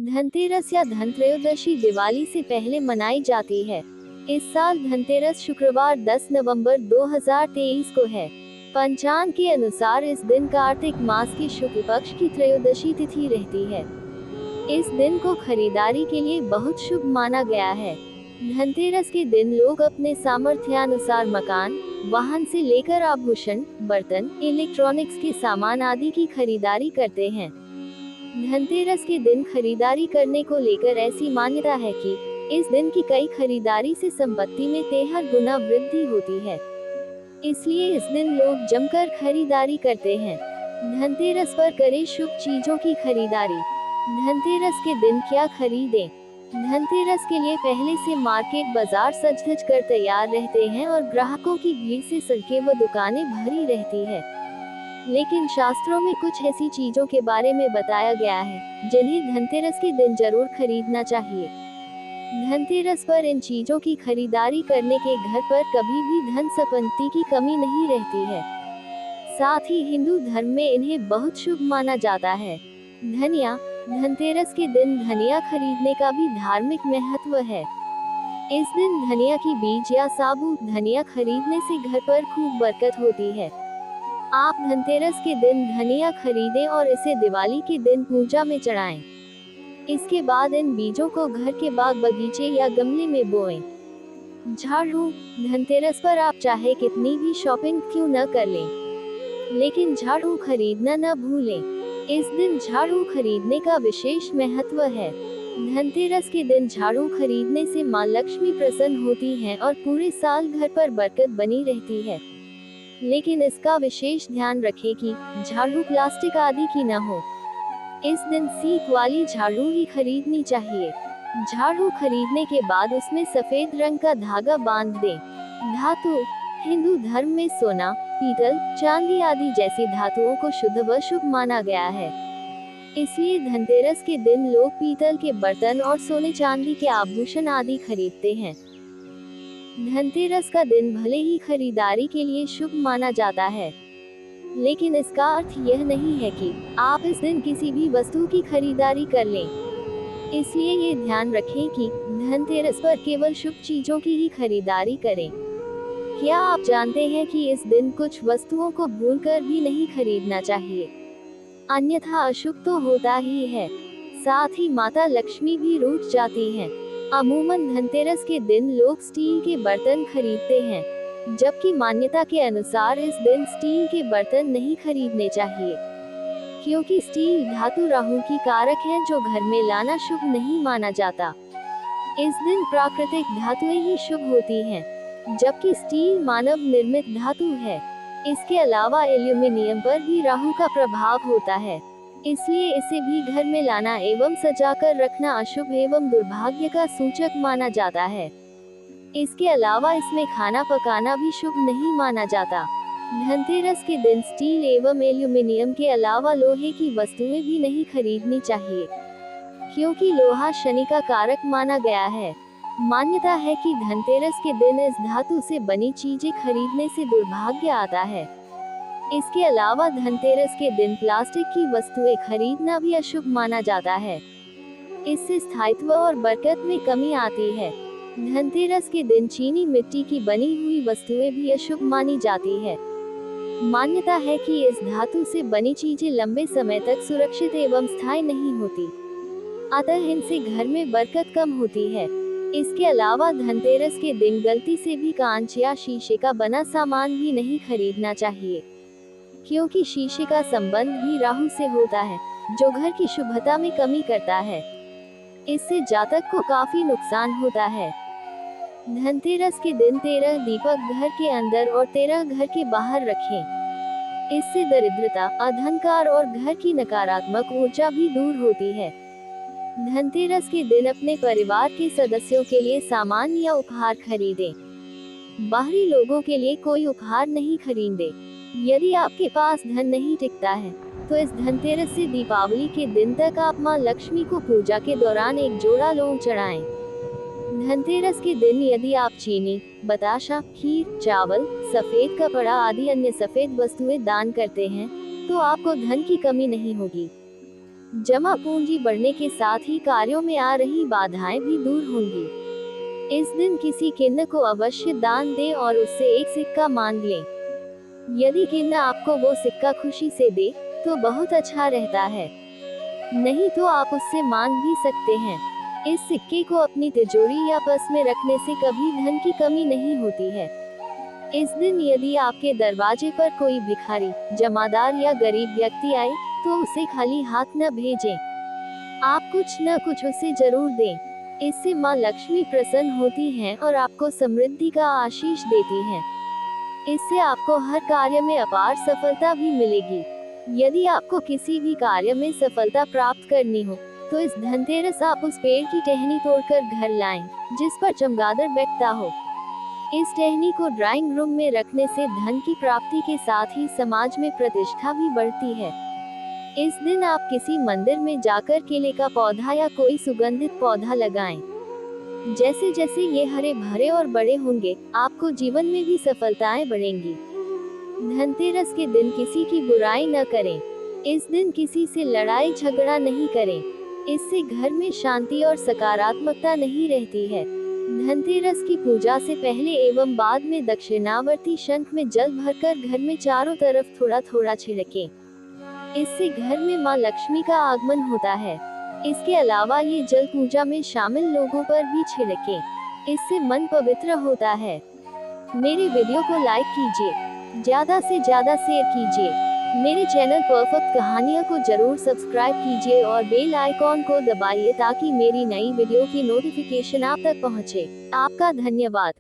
धनतेरस या धनत्रयोदशी दिवाली से पहले मनाई जाती है। इस साल धनतेरस शुक्रवार 10 नवंबर 2023 को है। पंचांग के अनुसार इस दिन कार्तिक मास की शुक्ल पक्ष की त्रयोदशी तिथि रहती है। इस दिन को खरीदारी के लिए बहुत शुभ माना गया है। धनतेरस के दिन लोग अपने सामर्थ्यानुसार मकान, वाहन से लेकर आभूषण, बर्तन, इलेक्ट्रॉनिक्स के सामान आदि की खरीदारी करते हैं। धनतेरस के दिन खरीदारी करने को लेकर ऐसी मान्यता है कि इस दिन की कई खरीदारी से संपत्ति में 13 गुना वृद्धि होती है। इसलिए इस दिन लोग जमकर खरीदारी करते हैं। धनतेरस पर करें शुभ चीजों की खरीदारी। धनतेरस के दिन क्या खरीदें? धनतेरस के लिए पहले से मार्केट बाजार सज धज कर तैयार रहते हैं और ग्राहकों की भीड़ से सड़कें व दुकानें भरी रहती है। लेकिन शास्त्रों में कुछ ऐसी चीजों के बारे में बताया गया है जिन्हें धनतेरस के दिन जरूर खरीदना चाहिए। धनतेरस पर इन चीजों की खरीदारी करने के घर पर कभी भी धन संपत्ति की कमी नहीं रहती है। साथ ही हिंदू धर्म में इन्हें बहुत शुभ माना जाता है। धनिया। धनतेरस के दिन धनिया खरीदने का भी धार्मिक महत्व है। इस दिन धनिया की बीज या साबुत धनिया खरीदने से घर पर खूब बरकत होती है। आप धनतेरस के दिन धनिया खरीदें और इसे दिवाली के दिन पूजा में चढ़ाएं। इसके बाद इन बीजों को घर के बाग बगीचे या गमले में बोएं। झाड़ू। धनतेरस पर आप चाहे कितनी भी शॉपिंग क्यों न कर लें, लेकिन झाड़ू खरीदना न भूलें। इस दिन झाड़ू खरीदने का विशेष महत्व है। धनतेरस के दिन झाड़ू खरीदने से मां लक्ष्मी प्रसन्न होती हैं और पूरे साल घर पर बरकत बनी रहती है। लेकिन इसका विशेष ध्यान रखें कि झाड़ू प्लास्टिक आदि की न हो। इस दिन सीक वाली झाड़ू ही खरीदनी चाहिए। झाड़ू खरीदने के बाद उसमें सफेद रंग का धागा बांध दें। धातु। हिंदू धर्म में सोना, पीतल, चांदी आदि जैसी धातुओं को शुद्ध व शुभ माना गया है। इसलिए धनतेरस के दिन लोग पीतल के बर्तन और सोने चांदी के आभूषण आदि खरीदते हैं। धनतेरस का दिन भले ही खरीदारी के लिए शुभ माना जाता है, लेकिन इसका अर्थ यह नहीं है कि आप इस दिन किसी भी वस्तु की खरीदारी कर लें। इसलिए ये ध्यान रखें कि धनतेरस पर केवल शुभ चीजों की ही खरीदारी करें। क्या आप जानते हैं कि इस दिन कुछ वस्तुओं को भूलकर भी नहीं खरीदना चाहिए, अन्यथा अशुभ तो होता ही है। साथ ही माता लक्ष्मी भी रूठ जाती हैं। अमूमन धनतेरस के दिन लोग स्टील के बर्तन खरीदते हैं, जबकि मान्यता के अनुसार इस दिन स्टील के बर्तन नहीं खरीदने चाहिए, क्योंकि स्टील धातु राहु की कारक है जो घर में लाना शुभ नहीं माना जाता। इस दिन प्राकृतिक धातुएं ही शुभ होती हैं, जबकि स्टील मानव निर्मित धातु है। इसके अलावा एल्यूमिनियम पर भी राहु का प्रभाव होता है, इसलिए इसे भी घर में लाना एवं सजाकर रखना अशुभ एवं दुर्भाग्य का सूचक माना जाता है। इसके अलावा इसमें खाना पकाना भी शुभ नहीं माना जाता। धनतेरस के दिन स्टील एवं एल्यूमिनियम के अलावा लोहे की वस्तुएं भी नहीं खरीदनी चाहिए, क्योंकि लोहा शनि का कारक माना गया है। मान्यता है कि धनतेरस के दिन इस धातु से बनी चीजें खरीदने से दुर्भाग्य आता है। इसके अलावा धनतेरस के दिन प्लास्टिक की वस्तुएं खरीदना भी अशुभ माना जाता है। इससे स्थायित्व और बरकत में कमी आती है। धनतेरस के दिन चीनी मिट्टी की बनी हुई वस्तुएं भी अशुभ मानी जाती है। मान्यता है कि इस धातु से बनी चीजें लंबे समय तक सुरक्षित एवं स्थायी नहीं होती, अतः इनसे घर में बरकत कम होती है। इसके अलावा धनतेरस के दिन गलती से भी कांच या शीशे का बना सामान भी नहीं खरीदना चाहिए, क्योंकि शीशे का संबंध भी राहु से होता है, जो घर की शुभता में कमी करता है। इससे जातक को काफी नुकसान होता है। धनतेरस के दिन 13 दीपक घर के अंदर और 13 घर के बाहर रखें। इससे दरिद्रता, अधंकार और घर की नकारात्मक ऊर्जा भी दूर होती है। धनतेरस के दिन अपने परिवार के सदस्यों के लिए सामान या उपहार खरीदें। बाहरी लोगों के लिए कोई उपहार नहीं खरीदें। यदि आपके पास धन नहीं टिकता है, तो इस धनतेरस से दीपावली के दिन तक आप मां लक्ष्मी को पूजा के दौरान एक जोड़ा लौंग चढ़ाएं। धनतेरस के दिन यदि आप चीनी, बताशा, खीर, चावल, सफेद कपड़ा आदि अन्य सफेद वस्तुएं दान करते हैं, तो आपको धन की कमी नहीं होगी। जमा पूंजी बढ़ने के साथ ही कार्यों में आ रही बाधाएं भी दूर होंगी। इस दिन किसी किन्न को अवश्य दान दें और उससे एक सिक्का मांग लें। यदि किन्न आपको वो सिक्का खुशी से दे तो बहुत अच्छा रहता है, नहीं तो आप उससे मांग भी सकते हैं। इस सिक्के को अपनी तिजोरी या पर्स में रखने से कभी धन की कमी नहीं होती है। इस दिन यदि आपके दरवाजे पर कोई भिखारी, जमादार या गरीब व्यक्ति आए तो उसे खाली हाथ न भेजें। आप कुछ न कुछ उसे जरूर दें। इससे माँ लक्ष्मी प्रसन्न होती हैं और आपको समृद्धि का आशीष देती हैं। इससे आपको हर कार्य में अपार सफलता भी मिलेगी। यदि आपको किसी भी कार्य में सफलता प्राप्त करनी हो तो इस धनतेरस आप उस पेड़ की टहनी तोड़कर घर लाएं, जिस पर चमगादड़ बैठता हो। इस टहनी को ड्राइंग रूम में रखने से धन की प्राप्ति के साथ ही समाज में प्रतिष्ठा भी बढ़ती है। इस दिन आप किसी मंदिर में जाकर केले का पौधा या कोई सुगंधित पौधा लगाएं। जैसे जैसे ये हरे भरे और बड़े होंगे, आपको जीवन में भी सफलताएं बढ़ेंगी। धनतेरस के दिन किसी की बुराई न करें। इस दिन किसी से लड़ाई झगड़ा नहीं करें। इससे घर में शांति और सकारात्मकता नहीं रहती है। धनतेरस की पूजा से पहले एवं बाद में दक्षिणावर्ती शंख में जल भरकर घर में चारों तरफ थोड़ा थोड़ा छिड़कें। इससे घर में माँ लक्ष्मी का आगमन होता है। इसके अलावा ये जल पूजा में शामिल लोगों पर भी छिड़कें। इससे मन पवित्र होता है। मेरे वीडियो को लाइक कीजिए, ज्यादा से ज्यादा शेयर कीजिए। मेरे चैनल परफेक्ट कहानियाँ को जरूर सब्सक्राइब कीजिए और बेल आइकॉन को दबाइए ताकि मेरी नई वीडियो की नोटिफिकेशन आप तक पहुँचे। आपका धन्यवाद।